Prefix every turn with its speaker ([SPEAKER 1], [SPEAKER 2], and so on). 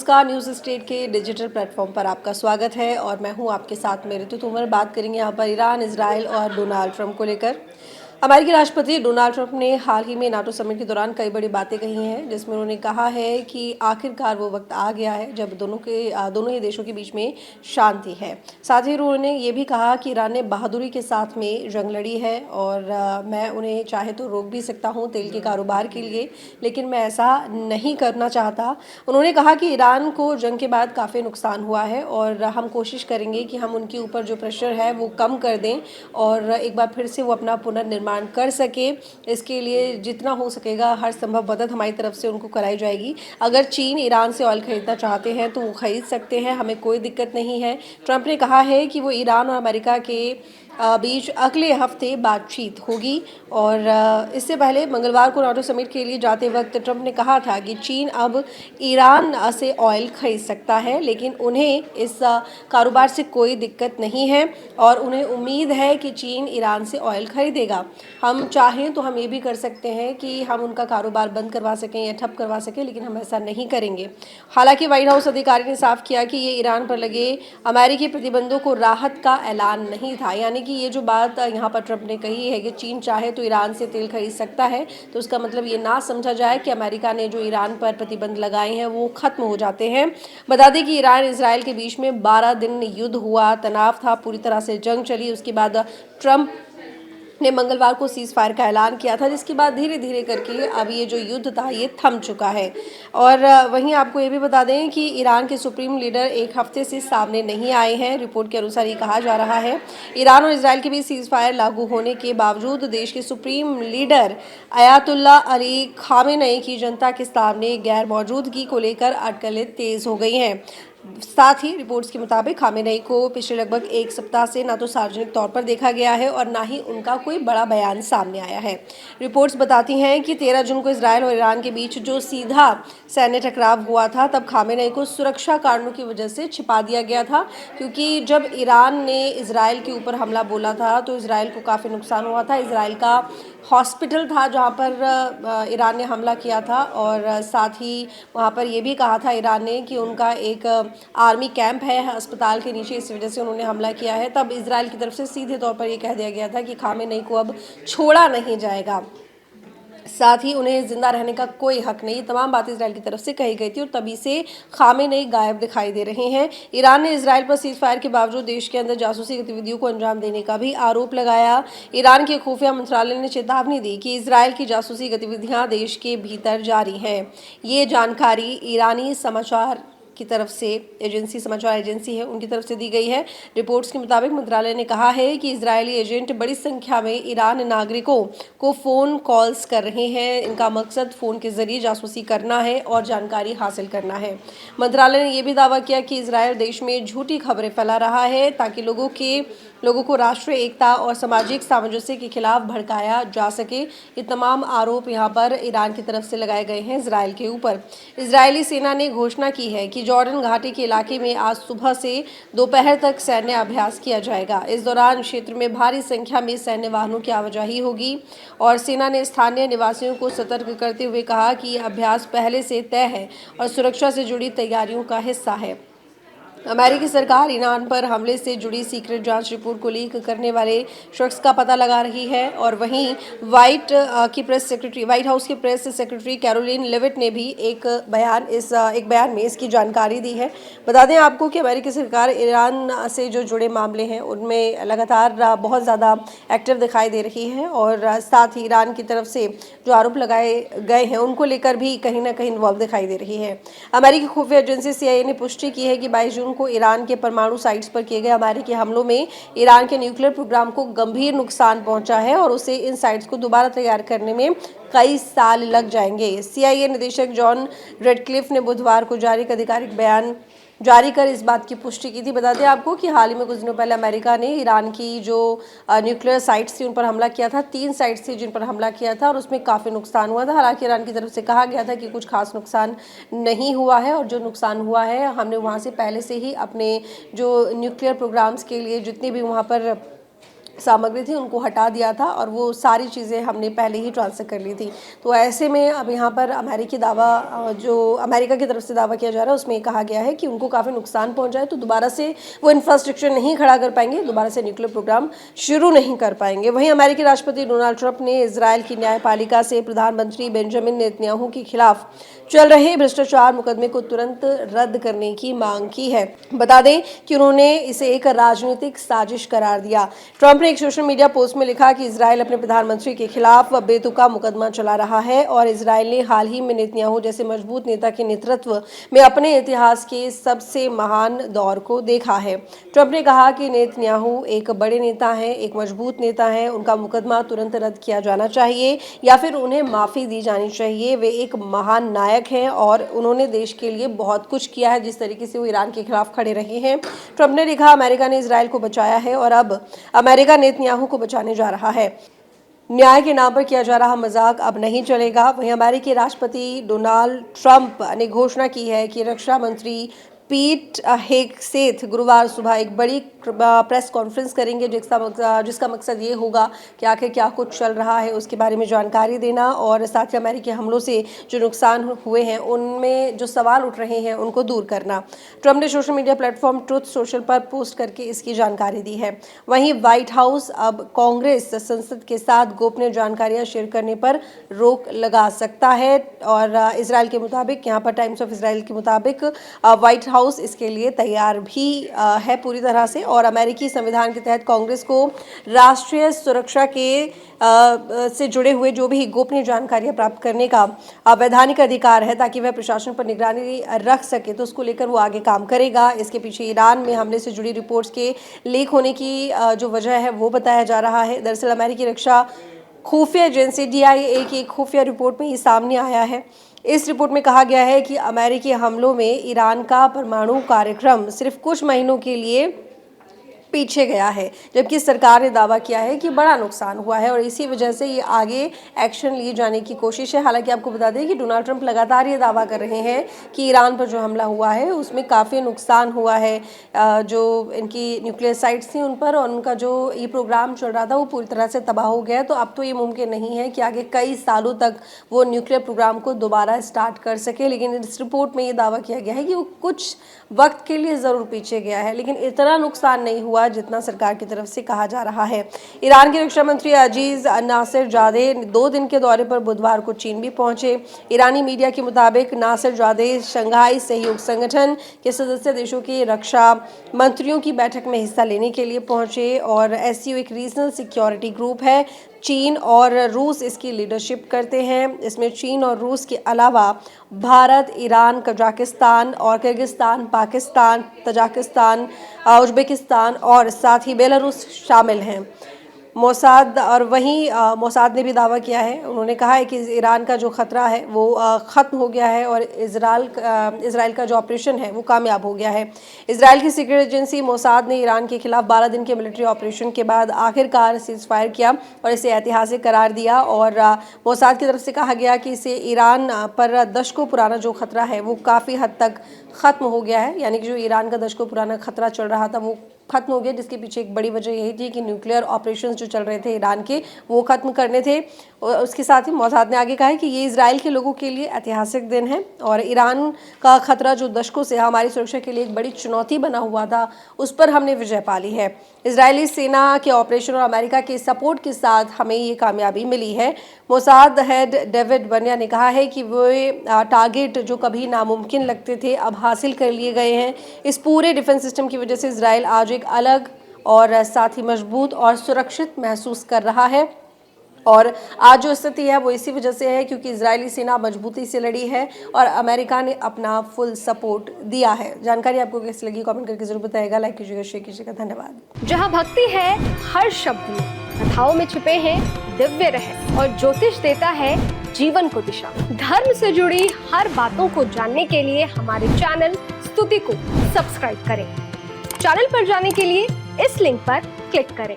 [SPEAKER 1] नमस्कार, news state के digital platform पर आपका स्वागत है और मैं हूं आपके साथ मेरे तो तोमर। बात करेंगे यहाँ पर ईरान, इजराइल और डोनाल्ड ट्रंप को लेकर। अमेरिकी राष्ट्रपति डोनाल्ड ट्रंप ने हाल ही में नाटो समिट के दौरान कई बड़ी बातें कही हैं, जिसमें उन्होंने कहा है कि आखिरकार वो वक्त आ गया है जब दोनों ही देशों के बीच में शांति है। साथ ही उन्होंने ये भी कहा कि ईरान ने बहादुरी के साथ में जंग लड़ी है और मैं उन्हें चाहे तो रोक भी सकता हूँ तेल के कारोबार के लिए, लेकिन मैं ऐसा नहीं करना चाहता। उन्होंने कहा कि ईरान को जंग के बाद काफ़ी नुकसान हुआ है और हम कोशिश करेंगे कि हम उनके ऊपर जो प्रेशर है वो कम कर दें और एक बार फिर से वो अपना पुनर्निर्माण कर सके। इसके लिए जितना हो सकेगा हर संभव मदद हमारी तरफ से उनको कराई जाएगी। अगर चीन ईरान से ऑयल खरीदना चाहते हैं तो वो खरीद सकते हैं, हमें कोई दिक्कत नहीं है। ट्रंप ने कहा है कि वो ईरान और अमेरिका के बीच अगले हफ्ते बातचीत होगी और इससे पहले मंगलवार को नाटो समिट के लिए जाते वक्त ट्रंप ने कहा था कि चीन अब ईरान से ऑयल खरीद सकता है, लेकिन उन्हें इस कारोबार से कोई दिक्कत नहीं है और उन्हें उम्मीद है कि चीन ईरान से ऑयल खरीदेगा। हम चाहें तो हम ये भी कर सकते हैं कि हम उनका कारोबार बंद करवा सकें या ठप करवा सकें, लेकिन हम ऐसा नहीं करेंगे। हालांकि व्हाइट हाउस अधिकारी ने साफ किया कि ये ईरान पर लगे अमेरिकी प्रतिबंधों को राहत का ऐलान नहीं था। यानी कि ये जो बात यहाँ पर ट्रंप ने कही है कि चीन चाहे तो ईरान से तेल खरीद सकता है, तो उसका मतलब ये ना समझा जाए कि अमेरिका ने जो ईरान पर प्रतिबंध लगाए हैं वो खत्म हो जाते हैं। बता दें कि ईरान इसराइल के बीच में 12 दिन युद्ध हुआ, तनाव था, पूरी तरह से जंग चली। उसके बाद ट्रंप ने मंगलवार को सीज फायर का ऐलान किया था, जिसके बाद धीरे धीरे करके अब ये जो युद्ध था ये थम चुका है। और वहीं आपको ये भी बता दें कि ईरान के सुप्रीम लीडर एक हफ्ते से सामने नहीं आए हैं। रिपोर्ट के अनुसार ये कहा जा रहा है ईरान और इजराइल के बीच सीज फायर लागू होने के बावजूद देश के supreme leader Ayatollah Ali Khamenei की जनता के सामने गैर मौजूदगी को लेकर अटकलें तेज हो गई हैं। साथ ही रिपोर्ट्स के मुताबिक खामेनेई को पिछले लगभग एक सप्ताह से ना तो सार्वजनिक तौर पर देखा गया है और ना ही उनका कोई बड़ा बयान सामने आया है। रिपोर्ट्स बताती हैं कि 13 जून को इजराइल और ईरान के बीच जो सीधा सैन्य टकराव हुआ था, तब खामेनेई को सुरक्षा कारणों की वजह से छिपा दिया गया था, क्योंकि जब ईरान ने इजराइल के ऊपर हमला बोला था तो इजराइल को काफ़ी नुकसान हुआ था। इजराइल का हॉस्पिटल था जहाँ पर ईरान ने हमला किया था और साथ ही वहाँ पर यह भी कहा था ईरान ने कि उनका एक आर्मी कैंप है अस्पताल के नीचे, इस वजह से उन्होंने हमला किया है। तब इजराइल की तरफ से सीधे तौर पर यह कह दिया गया था कि खामेनेई को अब छोड़ा नहीं जाएगा, साथ ही उन्हें जिंदा रहने का कोई हक नहीं। तमाम बातें इजराइल की तरफ से कही गई थी और तभी से खामेनेई गायब दिखाई दे रहे हैं। ईरान ने इजराइल पर सीज फायर के बावजूद देश के अंदर जासूसी गतिविधियों को अंजाम देने का भी आरोप लगाया। ईरान के खुफिया मंत्रालय ने चेतावनी दी कि इजराइल की जासूसी गतिविधियां देश के भीतर जारी हैं। ये जानकारी ईरानी समाचार की तरफ से समाचार एजेंसी है उनकी तरफ से दी गई है। रिपोर्ट्स के मुताबिक मंत्रालय ने कहा है कि इजरायली एजेंट बड़ी संख्या में ईरान नागरिकों को फ़ोन कॉल्स कर रहे हैं। इनका मकसद फ़ोन के जरिए जासूसी करना है और जानकारी हासिल करना है। मंत्रालय ने यह भी दावा किया कि इजरायल देश में झूठी खबरें फैला रहा है ताकि लोगों को राष्ट्रीय एकता और सामाजिक सामंजस्य के खिलाफ भड़काया जा सके। ये तमाम आरोप यहाँ पर ईरान की तरफ से लगाए गए हैं इजराइल के ऊपर। इजरायली सेना ने घोषणा की है कि जॉर्डन घाटी के इलाके में आज सुबह से दोपहर तक सैन्य अभ्यास किया जाएगा। इस दौरान क्षेत्र में भारी संख्या में सैन्य वाहनों की आवाजाही होगी और सेना ने स्थानीय निवासियों को सतर्क करते हुए कहा कि यह अभ्यास पहले से तय है और सुरक्षा से जुड़ी तैयारियों का हिस्सा है। अमेरिकी सरकार ईरान पर हमले से जुड़ी सीक्रेट जांच रिपोर्ट को लीक करने वाले शख्स का पता लगा रही है और वहीं व्हाइट हाउस की प्रेस सेक्रेटरी कैरोलिन लेविट ने भी एक बयान में इसकी जानकारी दी है। बता दें आपको कि अमेरिकी सरकार ईरान से जो जुड़े मामले हैं उनमें लगातार बहुत ज़्यादा एक्टिव दिखाई दे रही है और साथ ही ईरान की तरफ से जो आरोप लगाए गए हैं उनको लेकर भी कहीं ना कहीं इन्वॉल्व दिखाई दे रही है। अमेरिकी खुफिया एजेंसी CIA ने पुष्टि की है कि 22 जून को ईरान के परमाणु साइट्स पर किए गए अमेरिकी हमलों में ईरान के न्यूक्लियर प्रोग्राम को गंभीर नुकसान पहुंचा है और उसे इन साइट्स को दोबारा तैयार करने में कई साल लग जाएंगे। CIA निदेशक जॉन रेडक्लिफ ने बुधवार को जारी एक आधिकारिक बयान जारी कर इस बात की पुष्टि की थी। बता दें आपको कि हाल ही में कुछ दिनों पहले अमेरिका ने ईरान की जो न्यूक्लियर साइट्स थी उन पर हमला किया था। 3 साइट्स थी जिन पर हमला किया था और उसमें काफ़ी नुकसान हुआ था। हालांकि ईरान की तरफ से कहा गया था कि कुछ खास नुकसान नहीं हुआ है और जो नुकसान हुआ है हमने वहाँ से पहले से ही अपने जो न्यूक्लियर प्रोग्राम्स के लिए जितनी भी वहाँ पर सामग्री थी उनको हटा दिया था और वो सारी चीज़ें हमने पहले ही ट्रांसफ़र कर ली थी। तो ऐसे में अब यहाँ पर जो अमेरिका की तरफ से दावा किया जा रहा है उसमें ये कहा गया है कि उनको काफ़ी नुकसान पहुँचा है, तो दोबारा से वो इंफ्रास्ट्रक्चर नहीं खड़ा कर पाएंगे, दोबारा से न्यूक्लियर प्रोग्राम शुरू नहीं कर पाएंगे। वहीं अमेरिकी राष्ट्रपति डोनाल्ड ट्रंप ने इजराइल की न्यायपालिका से प्रधानमंत्री बेंजामिन नेतन्याहू के खिलाफ चल रहे भ्रष्टाचार मुकदमे को तुरंत रद्द करने की मांग की है। बता दें कि उन्होंने इसे एक राजनीतिक साजिश करार दिया। ट्रंप ने एक सोशल मीडिया पोस्ट में लिखा कि इजराइल अपने प्रधानमंत्री के खिलाफ बेतुका मुकदमा चला रहा है और इजराइल ने हाल ही में नेतन्याहू जैसे मजबूत नेता के नेतृत्व में अपने इतिहास के सबसे महान दौर को देखा है। ट्रंप ने कहा कि नेतन्याहू एक बड़े नेता हैं, एक मजबूत नेता हैं, उनका मुकदमा तुरंत रद्द किया जाना चाहिए या फिर उन्हें माफ़ी दी जानी चाहिए। वे एक महान नायक हैं और उन्होंने देश के लिए बहुत कुछ किया है, जिस तरीके से वो ईरान के खिलाफ खड़े रहे हैं। ट्रंप ने लिखा, अमेरिका ने इजराइल को बचाया है और अब अमेरिका नेतन्याहू को बचाने जा रहा है। न्याय के नाम पर किया जा रहा मजाक अब नहीं चलेगा। वहीं अमेरिकी राष्ट्रपति डोनाल्ड ट्रंप ने घोषणा की है कि रक्षा मंत्री पीट हेगसेथ गुरुवार सुबह एक बड़ी प्रेस कॉन्फ्रेंस करेंगे, जिसका मकसद ये होगा कि आखिर क्या कुछ चल रहा है उसके बारे में जानकारी देना और साथ ही अमेरिकी हमलों से जो नुकसान हुए हैं उनमें जो सवाल उठ रहे हैं उनको दूर करना। ट्रंप ने social media platform truth social पर पोस्ट करके इसकी जानकारी दी है। वहीं व्हाइट हाउस अब कांग्रेस संसद के साथ गोपनीय जानकारियां शेयर करने पर रोक लगा सकता है और इसराइल के मुताबिक, यहाँ पर टाइम्स ऑफ इसराइल के मुताबिक, व्हाइट हाउस इसके लिए तैयार भी है पूरी तरह से और अमेरिकी संविधान के तहत कांग्रेस को राष्ट्रीय सुरक्षा के से जुड़े हुए जो भी गोपनीय जानकारियां प्राप्त करने का वैधानिक अधिकार है ताकि वह प्रशासन पर निगरानी रख सके, तो उसको लेकर वो आगे काम करेगा। इसके पीछे ईरान में हमले से जुड़ी रिपोर्ट्स के लीक होने की जो वजह है वो बताया जा रहा है। दरअसल अमेरिकी रक्षा खुफिया एजेंसी DIA की एक खुफिया रिपोर्ट में ये सामने आया है। इस रिपोर्ट में कहा गया है कि अमेरिकी हमलों में ईरान का परमाणु कार्यक्रम सिर्फ कुछ महीनों के लिए पीछे गया है, जबकि सरकार ने दावा किया है कि बड़ा नुकसान हुआ है और इसी वजह से ये आगे एक्शन लिए जाने की कोशिश है। हालांकि आपको बता दें कि डोनाल्ड ट्रंप लगातार ये दावा कर रहे हैं कि ईरान पर जो हमला हुआ है उसमें काफ़ी नुकसान हुआ है, जो इनकी न्यूक्लियर साइट्स थी उन पर और उनका जो ये प्रोग्राम चल रहा था वो पूरी तरह से तबाह हो गया। तो अब तो ये मुमकिन नहीं है कि आगे कई सालों तक वो न्यूक्लियर प्रोग्राम को दोबारा स्टार्ट कर सके, लेकिन इस रिपोर्ट में ये दावा किया गया है कि वो कुछ वक्त के लिए ज़रूर पीछे गया है, लेकिन इतना नुकसान नहीं हुआ जितना सरकार की तरफ से कहा जा रहा है। ईरान के रक्षा मंत्री अजीज नासिरजादे 2 दिन के दौरे पर बुधवार को चीन भी पहुंचे। ईरानी मीडिया के मुताबिक नासिरजादे शंघाई सहयोग संगठन के सदस्य देशों के रक्षा मंत्रियों की बैठक में हिस्सा लेने के लिए पहुंचे और SCO एक रीजनल सिक्योरिटी ग्रुप है। चीन और रूस इसकी लीडरशिप करते हैं। इसमें चीन और रूस के अलावा भारत, ईरान, कजाकिस्तान और किर्गिस्तान, पाकिस्तान, तजाकिस्तान, उज्बेकिस्तान और साथ ही बेलारूस शामिल हैं। मोसाद और वहीं मोसाद ने भी दावा किया है, उन्होंने कहा है कि ईरान का जो ख़तरा है वो ख़त्म हो गया है और इजराइल का जो ऑपरेशन है वो कामयाब हो गया है। इजराइल की सीक्रेट एजेंसी मोसाद ने ईरान के खिलाफ 12 दिन के मिलिट्री ऑपरेशन के बाद आखिरकार सीज फायर किया और इसे ऐतिहासिक करार दिया और मोसाद की तरफ से कहा गया कि इसे ईरान पर दशकों पुराना जो ख़तरा है वो काफ़ी हद तक ख़त्म हो गया है, यानी कि जो ईरान का दशकों पुराना ख़तरा चल रहा था वो खत्म हो गया, जिसके पीछे एक बड़ी वजह यही थी कि न्यूक्लियर ऑपरेशंस जो चल रहे थे ईरान के वो खत्म करने थे। और उसके साथ ही मोसाद ने आगे कहा है कि ये इजराइल के लोगों के लिए ऐतिहासिक दिन है और ईरान का खतरा जो दशकों से हमारी सुरक्षा के लिए एक बड़ी चुनौती बना हुआ था उस पर हमने विजय पा ली है। इजरायली सेना के ऑपरेशन और अमेरिका के सपोर्ट के साथ हमें ये कामयाबी मिली है। मोसाद हेड डेविड बनिया ने कहा है कि वे टारगेट जो कभी नामुमकिन लगते थे अब हासिल कर लिए गए हैं। इस पूरे डिफेंस सिस्टम की वजह से इजराइल आज एक अलग और साथ ही मजबूत और सुरक्षित महसूस कर रहा है और आज जो स्थिति है वो इसी वजह से है क्योंकि इजरायली सेना मजबूती से लड़ी है और अमेरिका ने अपना फुल सपोर्ट दिया है। जानकारी आपको कैसी लगी कमेंट करके जरूर बताइएगा, लाइक कीजिएगा, शेयर कीजिएगा। धन्यवाद।
[SPEAKER 2] जहां भक्ति है हर शब्द में, कथाओं में छिपे हैं दिव्य रहस्य और ज्योतिष देता है जीवन को दिशा। धर्म से जुड़ी हर बातों को जानने के लिए हमारे चैनल स्तुति को सब्सक्राइब करें। चैनल पर जाने के लिए इस लिंक पर क्लिक करें।